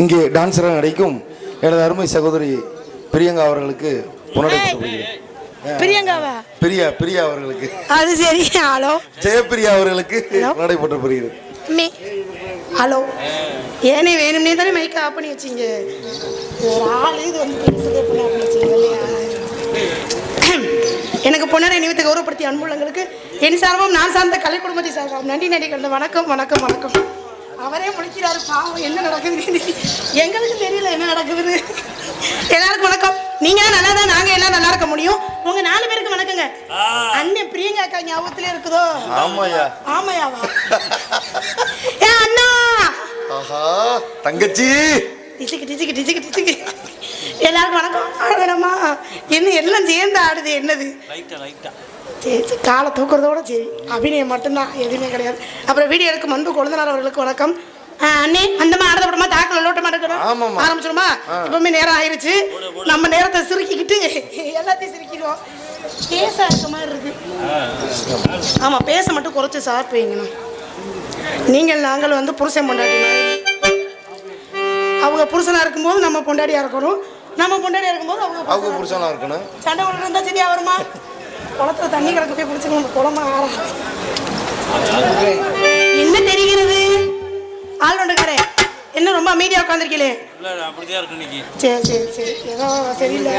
இங்கே டான்ஸராக நடிக்கும் எனது அருமை சகோதரி பிரியங்கா அவர்களுக்கு பிரியங்காவா பிரியா அவர்களுக்கு அது சரி. ஹலோ ஜெயப்பிரியா அவர்களுக்கு நடைபெற்றப்படுகிறது. ஹலோ ஏனே வேணும்னே தானே மைக்க ஆஃப் பண்ணி வச்சிங்க. ஒரு ஆள் இது வந்து எனக்கு பொன்னரை நிமித்த கௌரவப்படுத்திய அன்புள்ளங்களுக்கு என் சார்பம் நான் சார்ந்த கலை குடும்பத்தை சார்பாம் நன்றி நன்றி கலந்த வணக்கம் வணக்கம் வணக்கம். அவரே முழிக்கிறாரு பாவம். என்ன நடக்குது எங்களுக்கு தெரியல என்ன நடக்குது. எல்லாருக்கும் வணக்கம். நீங்க நல்லா தான் நாங்க எல்லாம் நல்லா இருக்க முடியும். உங்க 4 பேருக்கு வணக்கங்க. அண்ணன் பிரியங்கா அக்கா ஞாபகத்திலே இருக்குதோ? ஆமாயாவா ஏ அண்ணா ஆஹா தங்கச்சி டிசிக்கு எல்லாருக்கும் வணக்கம். ஆடுவேனம்மா என்ன எல்லாம் சேர்ந்து ஆடுது என்னது சரி காலை தூக்குறதோட சரி அபிநயம் மட்டும்தான் எதுவுமே கிடையாது. அப்புறம் வீடியோ எடுக்கும் அன்பு கொழுந்தனார் அவர்களுக்கு வணக்கம். அண்ணே அந்தமா ஆடுத படமா தாக்கல லோட்டமா இருக்கணும் ஆரம்பிச்சிருமா? இப்பவுமே நேரம் ஆயிடுச்சு. நம்ம நேரத்தை சுருக்கிக்கிட்டு எல்லாத்தையும் சுருக்கிடுவோம். பேச இருக்க மாதிரி இருக்கு. ஆமா பேச மட்டும் குறைச்சி சாப்பிடுவீங்கண்ணா. நீங்கள் நாங்கள் வந்து புருஷன் பொண்டாட்டினா அவங்க புருஷனா இருக்கும்போது நம்ம பொண்டாடியா இருக்கணும். நம்ம பொண்டாடியா இருக்கும்போது அவங்க புருஷனா இருக்கணும். சண்டை ஒன்று இருந்தா சரியா வருமா? குளத்துல தண்ணி கிடக்க போய் பிடிச்சிக்கணும். குளமா என்ன தெரிகிறது? ஆள் ஒன்றுக்காரே என்ன ரொம்ப அமைதியா உட்காந்துருக்கீங்களே? சரி சரி சரி ஏதோ சரியில்லை.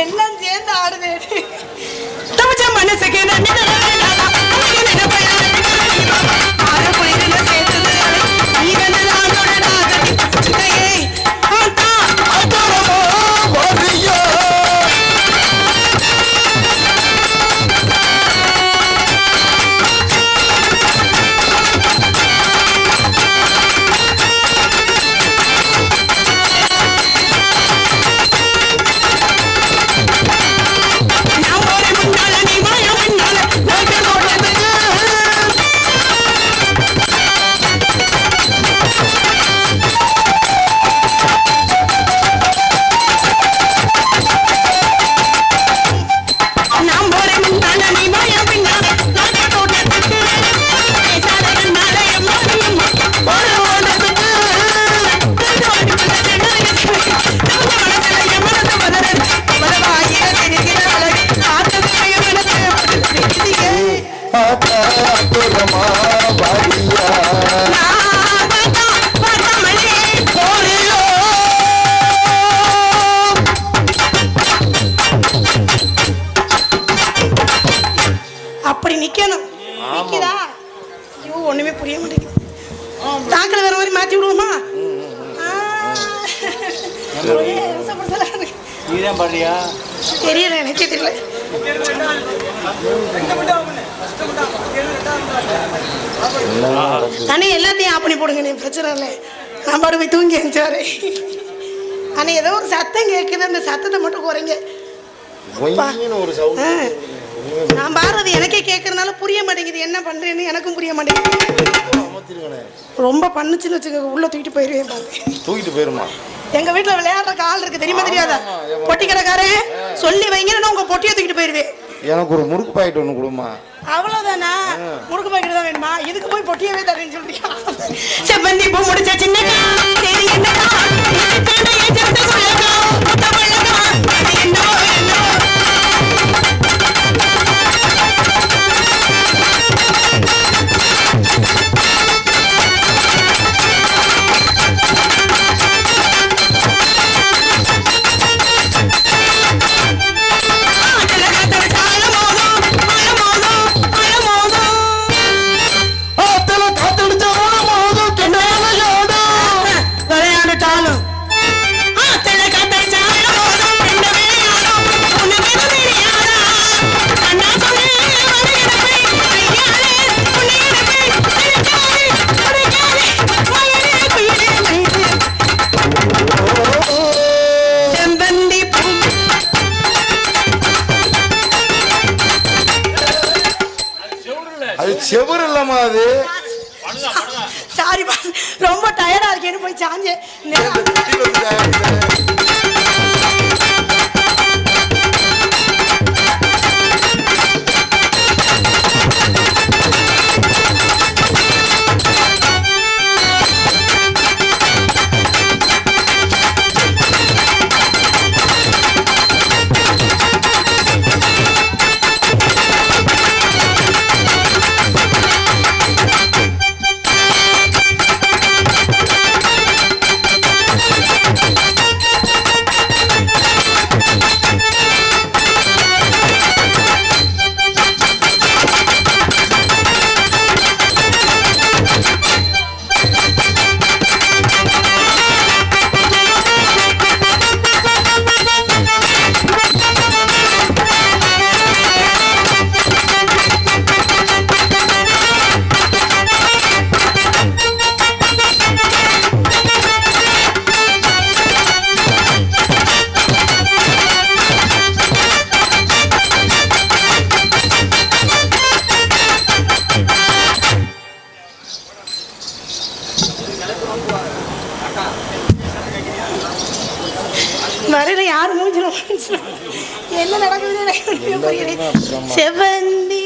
எல்லாம் சேர்ந்து ஆடுது. மனசுக்கு அப்படி நிக்கணும். நிக்குதா? ஐயோ ஒண்ணுமே புரிய மாட்டேங்குது. தாக்கல வேற மாதிரி மாத்தி விடுவோமா? தெரியல எனக்கே தெரியல. அண்ணே எல்லாத்தையும் ஆப் பண்ணி போடுங்க. நீ பிரச்சனை இல்லை. நான் பாடு போய் தூங்கி எழுந்தாரு. அண்ணே ஏதோ ஒரு சத்தம் கேட்குது. அந்த சத்தத்தை மட்டும் குறைங்க. நான் பாடுறது எனக்கே கேட்கறதுனால புரிய மாட்டேங்குது. என்ன பண்றேன்னு எனக்கும் புரிய மாட்டேங்குது. ரொம்ப பண்ணுச்சுன்னு வச்சுக்க உள்ள தூக்கிட்டு போயிருவேன். தூக்கிட்டு போயிருமா? எங்க வீட்டுல விளையாடுற ஆள் இருக்கு தெரியுமா தெரியாதா? பொட்டி கடைக்காரன் சொல்லி வைங்கன்னா உங்க பொட்டியை தூக்கிட்டு போயிருவேன். எனக்கு ஒரு முறுக்கு பாக்கெட் ஒன்று கொடுமா. அவ்வளவுதானா? முறுக்கு பாக்கெட் தான் வேணுமா? இதுக்கு போய் பொட்டியவே தரேன்னு சொல்றியா? செவ்வந்தி பூ முடிச்ச சின்னக்கா சரி என்னக்கா செவரு இல்லாமா அது? சாரி ரொம்ப டயர்டா இருக்கேன்னு போய் சாஞ்சே. வரையில யாரு மூஞ்சிலும் என்ன நடக்குது செவ்வந்தி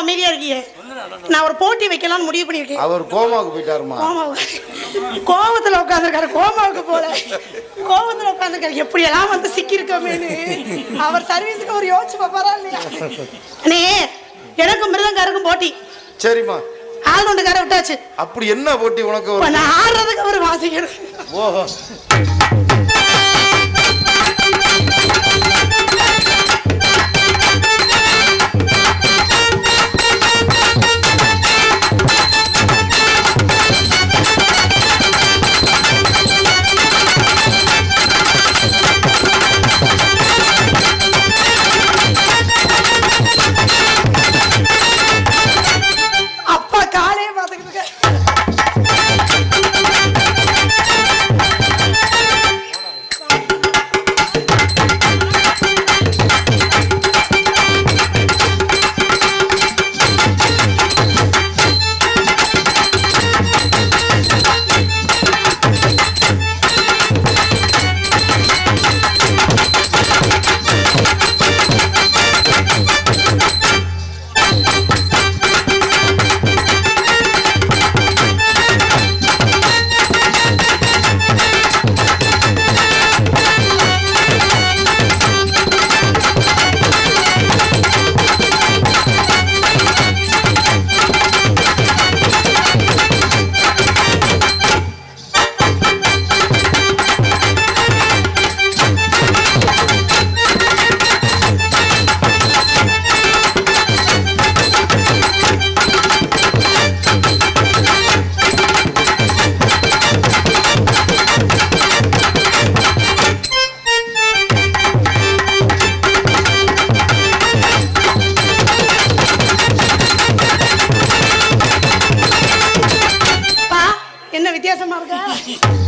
அமைதியா இருக்கீங்க. நான் ஒரு போட்டி வைக்கலாம்னு முடிவு பண்ணிருக்கேன். அவர் கோமாவுக்கு போயிட்டாருமா? கோவத்துல உட்காந்துருக்காரு. கோமாவுக்கு போல கோவத்துல உட்காந்துருக்காரு. எப்படி எல்லாம் வந்து சிக்கி இருக்கமேனு அவர் சர்வீஸுக்கு ஒரு யோசிச்சு பாப்பாரா இல்லையா? அண்ணே எனக்கும் மிருதங்காருக்கும் போட்டி. சரிம்மா. ஆல்ரவுண்டுக்கார விட்டாச்சு. அப்படி என்ன போட்டி உனக்கு? நான் ஆடுறதுக்கு அவர் வாசிக்கணும். ஓஹோ. என்ன வித்தியாசமா இருக்கா